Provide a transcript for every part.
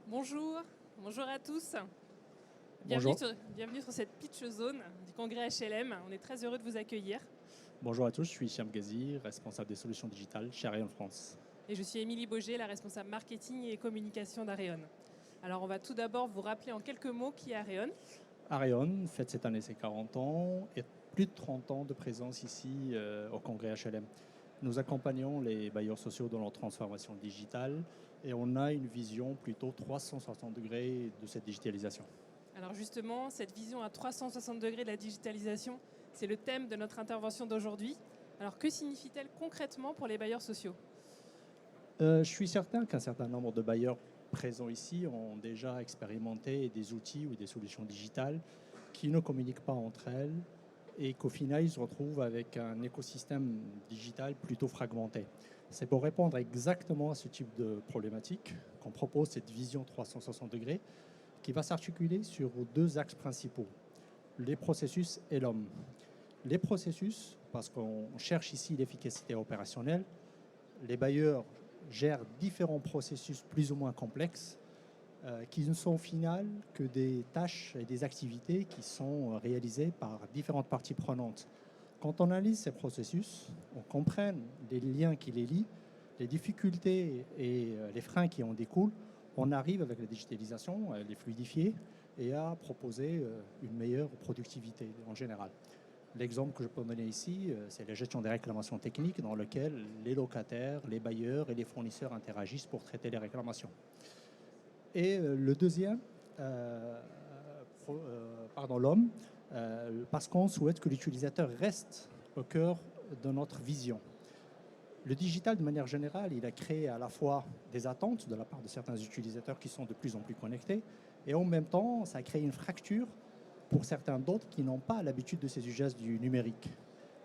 Bonjour, bonjour à tous. Bonjour. Bienvenue sur cette pitch zone du congrès HLM. On est très heureux de vous accueillir. Bonjour à tous, je suis Hicham Ghazi, responsable des solutions digitales chez Ariane France. Et je suis Émilie Boger, la responsable marketing et communication d'Areon. Alors on va tout d'abord vous rappeler en quelques mots qui est Areon. Areon fête cette année ses 40 ans et plus de 30 ans de présence ici au congrès HLM. Nous accompagnons les bailleurs sociaux dans leur transformation digitale et on a une vision plutôt 360 degrés de cette digitalisation. Alors justement, cette vision à 360 degrés de la digitalisation, c'est le thème de notre intervention d'aujourd'hui. Alors que signifie-t-elle concrètement pour les bailleurs sociaux ? Je suis certain qu'un certain nombre de bailleurs présents ici ont déjà expérimenté des outils ou des solutions digitales qui ne communiquent pas entre elles et qu'au final, ils se retrouvent avec un écosystème digital plutôt fragmenté. C'est pour répondre exactement à ce type de problématique qu'on propose cette vision 360 degrés qui va s'articuler sur deux axes principaux, les processus et l'homme. Les processus, parce qu'on cherche ici l'efficacité opérationnelle, les bailleurs gèrent différents processus plus ou moins complexes qui ne sont au final que des tâches et des activités qui sont réalisées par différentes parties prenantes. Quand on analyse ces processus, on comprend les liens qui les lient, les difficultés et les freins qui en découlent, on arrive avec la digitalisation à les fluidifier et à proposer une meilleure productivité en général. L'exemple que je peux donner ici, c'est la gestion des réclamations techniques dans lequel les locataires, les bailleurs et les fournisseurs interagissent pour traiter les réclamations. Et le deuxième, l'homme, parce qu'on souhaite que l'utilisateur reste au cœur de notre vision. Le digital, de manière générale, il a créé à la fois des attentes de la part de certains utilisateurs qui sont de plus en plus connectés, et en même temps, ça a créé une fracture pour certains d'autres qui n'ont pas l'habitude de ces usages du numérique.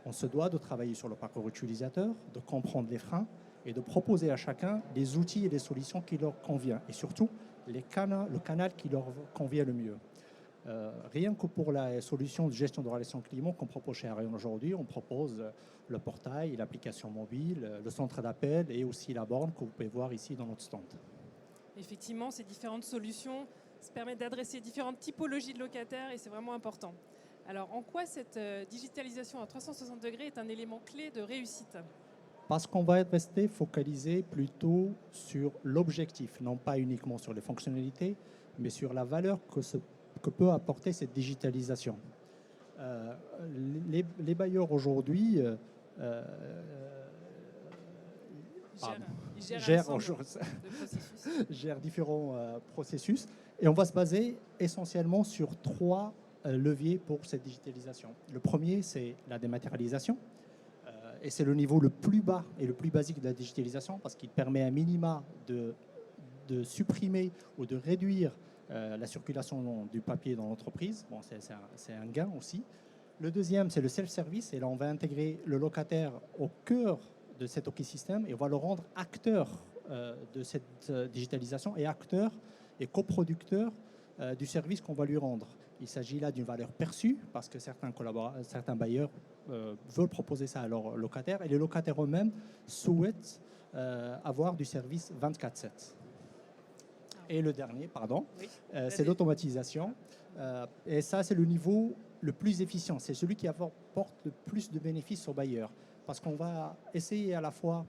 On se doit de travailler sur le parcours utilisateur, de comprendre les freins et de proposer à chacun les outils et les solutions qui leur conviennent, et surtout le canal qui leur convient le mieux. Rien que pour la solution de gestion de relations clients qu'on propose chez Ariane aujourd'hui, on propose le portail, l'application mobile, le centre d'appel et aussi la borne que vous pouvez voir ici dans notre stand. Effectivement, ces différentes solutions permettent d'adresser différentes typologies de locataires et c'est vraiment important. Alors en quoi cette digitalisation à 360 degrés est un élément clé de réussite ? Parce qu'on va rester focalisé plutôt sur l'objectif, non pas uniquement sur les fonctionnalités, mais sur la valeur que peut apporter cette digitalisation. Les bailleurs aujourd'hui gèrent différents processus et on va se baser essentiellement sur trois leviers pour cette digitalisation. Le premier, c'est la dématérialisation. Et c'est le niveau le plus bas et le plus basique de la digitalisation parce qu'il permet à minima de supprimer ou de réduire la circulation du papier dans l'entreprise. Bon, c'est un gain aussi. Le deuxième, c'est le self-service. Et là, on va intégrer le locataire au cœur de cet écosystème et on va le rendre acteur de cette digitalisation et acteur et coproducteur du service qu'on va lui rendre. Il s'agit là d'une valeur perçue parce que certains bailleurs veulent proposer ça à leurs locataires et les locataires eux-mêmes souhaitent avoir du service 24/7. Et le dernier, c'est l'automatisation. Et ça, c'est le niveau le plus efficient. C'est celui qui apporte le plus de bénéfices aux bailleurs. Parce qu'on va essayer à la fois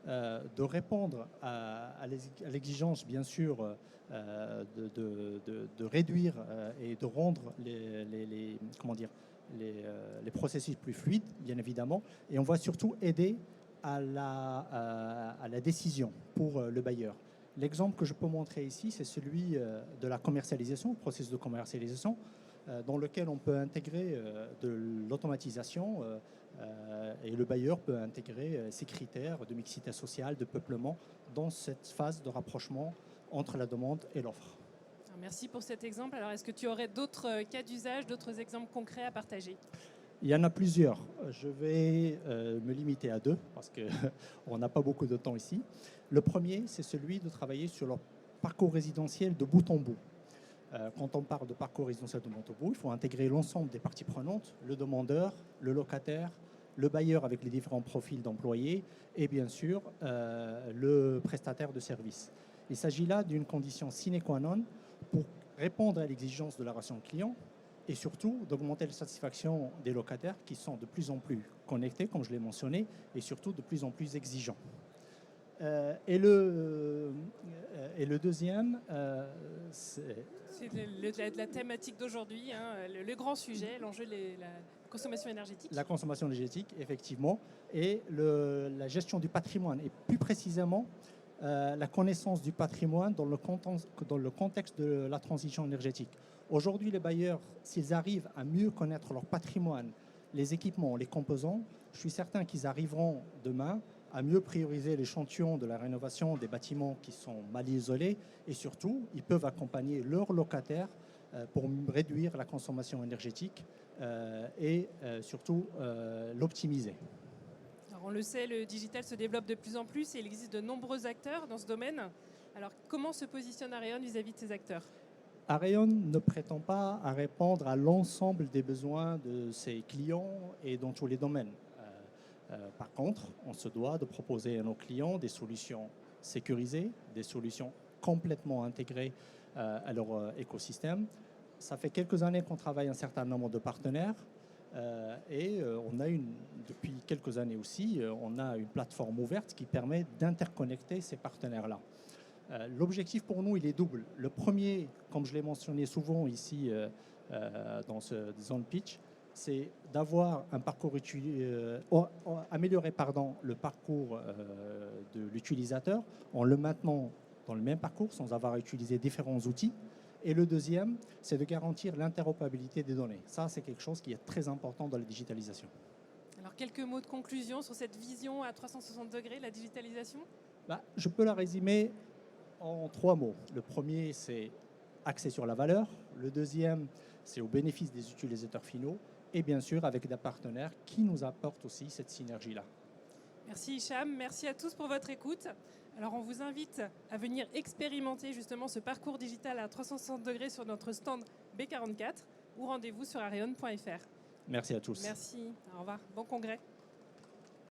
de répondre à l'exigence, bien sûr, de réduire et de rendre les processus plus fluides, bien évidemment. Et on va surtout aider à la décision pour le bailleur. L'exemple que je peux montrer ici, c'est celui de la commercialisation, le processus de commercialisation, dans lequel on peut intégrer de l'automatisation et le bailleur peut intégrer ces critères de mixité sociale, de peuplement dans cette phase de rapprochement entre la demande et l'offre. Merci pour cet exemple. Alors, est-ce que tu aurais d'autres cas d'usage, d'autres exemples concrets à partager ? Il y en a plusieurs. Je vais me limiter à deux parce qu'on n'a pas beaucoup de temps ici. Le premier, c'est celui de travailler sur leur parcours résidentiel de bout en bout. Quand on parle de parcours résidentiel de bout en bout, il faut intégrer l'ensemble des parties prenantes, le demandeur, le locataire, le bailleur avec les différents profils d'employés et bien sûr le prestataire de services. Il s'agit là d'une condition sine qua non pour répondre à l'exigence de la relation client et surtout d'augmenter la satisfaction des locataires qui sont de plus en plus connectés, comme je l'ai mentionné, et surtout de plus en plus exigeants. Et le deuxième, c'est la thématique d'aujourd'hui, hein, le grand sujet, l'enjeu de la consommation énergétique. la consommation énergétique, effectivement, et la gestion du patrimoine, et plus précisément la connaissance du patrimoine dans le contexte de la transition énergétique. Aujourd'hui, les bailleurs, s'ils arrivent à mieux connaître leur patrimoine, les équipements, les composants, je suis certain qu'ils arriveront demain à mieux prioriser l'échantillon de la rénovation des bâtiments qui sont mal isolés et surtout, ils peuvent accompagner leurs locataires pour réduire la consommation énergétique et surtout l'optimiser. Alors on le sait, le digital se développe de plus en plus et il existe de nombreux acteurs dans ce domaine. Alors comment se positionne Areon vis-à-vis de ces acteurs ? Areon ne prétend pas à répondre à l'ensemble des besoins de ses clients et dans tous les domaines. Par contre, on se doit de proposer à nos clients des solutions sécurisées, des solutions complètement intégrées à leur écosystème. Ça fait quelques années qu'on travaille un certain nombre de partenaires et on a depuis quelques années aussi, on a une plateforme ouverte qui permet d'interconnecter ces partenaires-là. L'objectif pour nous, il est double. Le premier, comme je l'ai mentionné souvent ici dans ce zone pitch, c'est d'avoir un parcours améliorer le parcours de l'utilisateur en le maintenant dans le même parcours sans avoir à utiliser différents outils. Et le deuxième, c'est de garantir l'interopérabilité des données. Ça, c'est quelque chose qui est très important dans la digitalisation. Alors, quelques mots de conclusion sur cette vision à 360 degrés de la digitalisation ? Je peux la résumer en 3 mots. Le premier, c'est axé sur la valeur. Le deuxième, c'est au bénéfice des utilisateurs finaux. Et bien sûr, avec des partenaires qui nous apportent aussi cette synergie-là. Merci Hicham, merci à tous pour votre écoute. Alors on vous invite à venir expérimenter justement ce parcours digital à 360 degrés sur notre stand B44 ou rendez-vous sur areon.fr. Merci à tous. Merci, au revoir, bon congrès.